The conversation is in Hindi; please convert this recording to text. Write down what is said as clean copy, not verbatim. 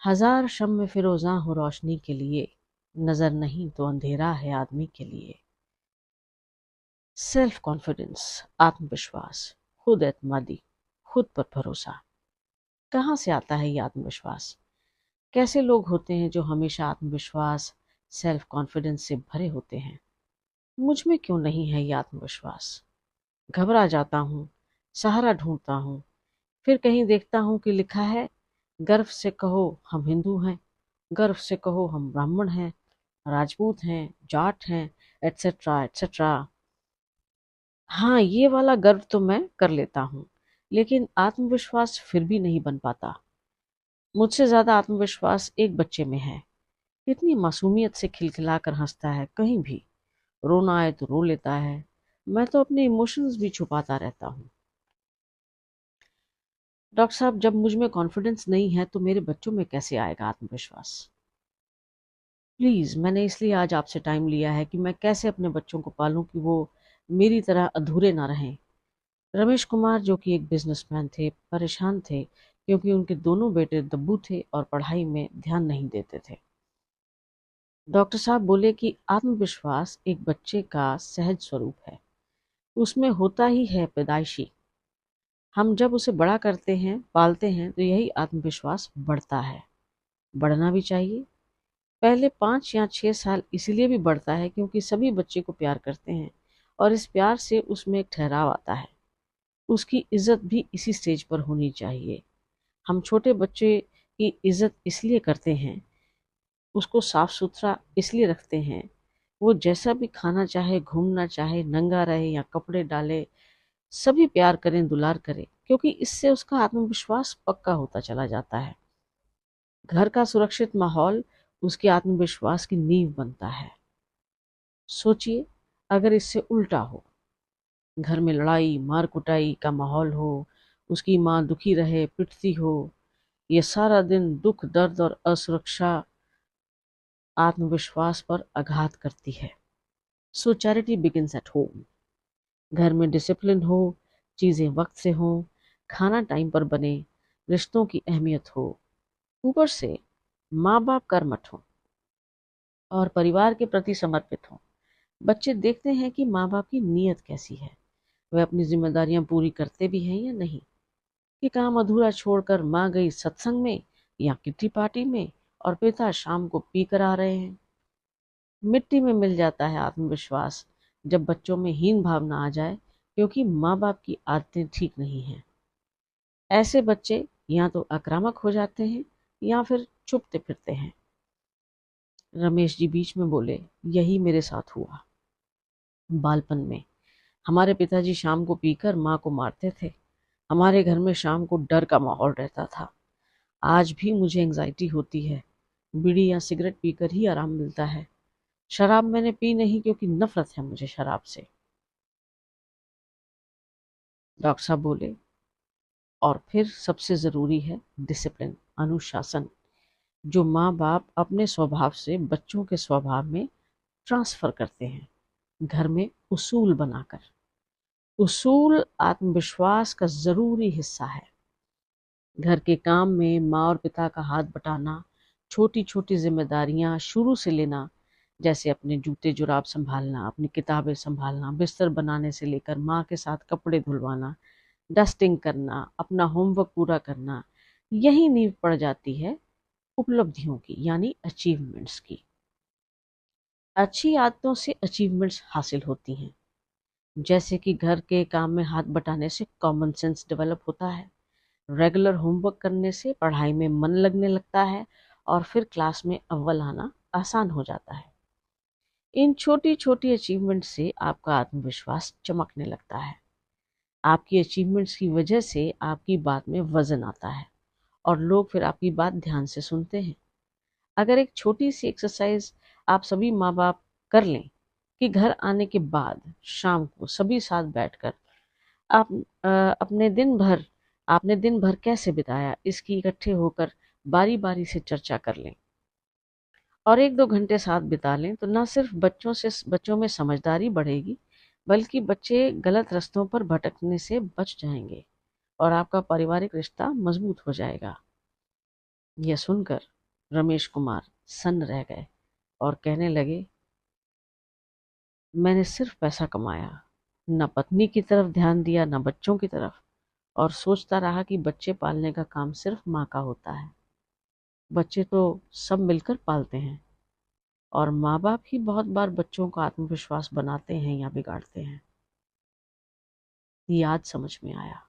हजार शम्मे फिरोज़ां हो रोशनी के लिए, नजर नहीं तो अंधेरा है आदमी के लिए। सेल्फ कॉन्फिडेंस, आत्मविश्वास, खुद एतमादी, खुद पर भरोसा। कहाँ से आता है ये आत्मविश्वास? कैसे लोग होते हैं जो हमेशा आत्मविश्वास, सेल्फ कॉन्फिडेंस से भरे होते हैं? मुझ में क्यों नहीं है ये आत्मविश्वास? घबरा जाता हूँ, सहारा ढूंढता हूँ, फिर कहीं देखता हूँ कि लिखा है, गर्व से कहो हम हिंदू हैं, गर्व से कहो हम ब्राह्मण हैं, राजपूत हैं, जाट हैं, एटसेट्रा एटसेट्रा। हाँ, ये वाला गर्व तो मैं कर लेता हूँ, लेकिन आत्मविश्वास फिर भी नहीं बन पाता। मुझसे ज्यादा आत्मविश्वास एक बच्चे में है। इतनी मासूमियत से खिलखिलाकर हंसता है, कहीं भी रोना आए तो रो लेता है। मैं तो अपने इमोशंस भी छुपाता रहता हूँ। डॉक्टर साहब, जब मुझ में कॉन्फिडेंस नहीं है तो मेरे बच्चों में कैसे आएगा आत्मविश्वास? प्लीज, मैंने इसलिए आज आपसे टाइम लिया है कि मैं कैसे अपने बच्चों को पालूं कि वो मेरी तरह अधूरे ना रहें। रमेश कुमार, जो कि एक बिजनेसमैन थे, परेशान थे क्योंकि उनके दोनों बेटे दब्बू थे और पढ़ाई में ध्यान नहीं देते थे। डॉक्टर साहब बोले कि आत्मविश्वास एक बच्चे का सहज स्वरूप है, उसमें होता ही है पैदाइशी। हम जब उसे बड़ा करते हैं, पालते हैं, तो यही आत्मविश्वास बढ़ता है। बढ़ना भी चाहिए। पहले 5 या 6 साल इसलिए भी बढ़ता है क्योंकि सभी बच्चे को प्यार करते हैं और इस प्यार से उसमें एक ठहराव आता है। उसकी इज्जत भी इसी स्टेज पर होनी चाहिए। हम छोटे बच्चे की इज्जत इसलिए करते हैं, उसको साफ सुथरा इसलिए रखते हैं, वो जैसा भी खाना चाहे, घूमना चाहे, नंगा रहे या कपड़े डाले, सभी प्यार करें, दुलार करें, क्योंकि इससे उसका आत्मविश्वास पक्का होता चला जाता है। घर का सुरक्षित माहौल उसके आत्मविश्वास की नींव बनता है। सोचिए, अगर इससे उल्टा हो, घर में लड़ाई मार कुटाई का माहौल हो, उसकी माँ दुखी रहे, पिटती हो, ये सारा दिन दुख दर्द और असुरक्षा आत्मविश्वास पर आघात करती है। सो चैरिटी बिगिंस एट होम। घर में डिसिप्लिन हो, चीजें वक्त से हो, खाना टाइम पर बने, रिश्तों की अहमियत हो, ऊपर से माँ बाप कर्मठ हो और परिवार के प्रति समर्पित हो। बच्चे देखते हैं कि माँ बाप की नीयत कैसी है, वे अपनी जिम्मेदारियां पूरी करते भी हैं या नहीं, कि काम अधूरा छोड़कर माँ गई सत्संग में या किट्टी पार्टी में और पिता शाम को पी कर आ रहे हैं। मिट्टी में मिल जाता है आत्मविश्वास जब बच्चों में हीन भावना आ जाए क्योंकि माँ बाप की आदतें ठीक नहीं हैं। ऐसे बच्चे या तो आक्रामक हो जाते हैं या फिर छुपते फिरते हैं। रमेश जी बीच में बोले, यही मेरे साथ हुआ। बालपन में हमारे पिताजी शाम को पीकर माँ को मारते थे। हमारे घर में शाम को डर का माहौल रहता था। आज भी मुझे एंजाइटी होती है। बीड़ी या सिगरेट पीकर ही आराम मिलता है। शराब मैंने पी नहीं क्योंकि नफरत है मुझे शराब से। डॉक्टर साहब बोले, और फिर सबसे जरूरी है डिसिप्लिन, अनुशासन, जो माँ बाप अपने स्वभाव से बच्चों के स्वभाव में ट्रांसफर करते हैं, घर में उसूल बनाकर। उसूल आत्मविश्वास का जरूरी हिस्सा है। घर के काम में माँ और पिता का हाथ बटाना, छोटी छोटी जिम्मेदारियां शुरू से लेना, जैसे अपने जूते जुराब संभालना, अपनी किताबें संभालना, बिस्तर बनाने से लेकर माँ के साथ कपड़े धुलवाना, डस्टिंग करना, अपना होमवर्क पूरा करना, यही नींव पड़ जाती है उपलब्धियों की, यानी अचीवमेंट्स की। अच्छी आदतों से अचीवमेंट्स हासिल होती हैं, जैसे कि घर के काम में हाथ बटाने से कॉमन सेंस डेवलप होता है, रेगुलर होमवर्क करने से पढ़ाई में मन लगने लगता है और फिर क्लास में अव्वल आना आसान हो जाता है। इन छोटी छोटी अचीवमेंट से आपका आत्मविश्वास चमकने लगता है। आपकी अचीवमेंट्स की वजह से आपकी बात में वजन आता है और लोग फिर आपकी बात ध्यान से सुनते हैं। अगर एक छोटी सी एक्सरसाइज आप सभी माँ बाप कर लें कि घर आने के बाद शाम को सभी साथ बैठकर आप अपने दिन भर आपने दिन भर कैसे बिताया, इसकी इकट्ठे होकर बारी बारी से चर्चा कर लें और 1-2 घंटे साथ बिता लें, तो न सिर्फ बच्चों में समझदारी बढ़ेगी, बल्कि बच्चे गलत रास्तों पर भटकने से बच जाएंगे और आपका पारिवारिक रिश्ता मजबूत हो जाएगा। यह सुनकर रमेश कुमार सन्न रह गए और कहने लगे, मैंने सिर्फ पैसा कमाया, न पत्नी की तरफ ध्यान दिया न बच्चों की तरफ, और सोचता रहा कि बच्चे पालने का काम सिर्फ माँ का होता है। बच्चे तो सब मिलकर पालते हैं और माँ बाप ही बहुत बार बच्चों का आत्मविश्वास बनाते हैं या बिगाड़ते हैं। याद समझ में आया।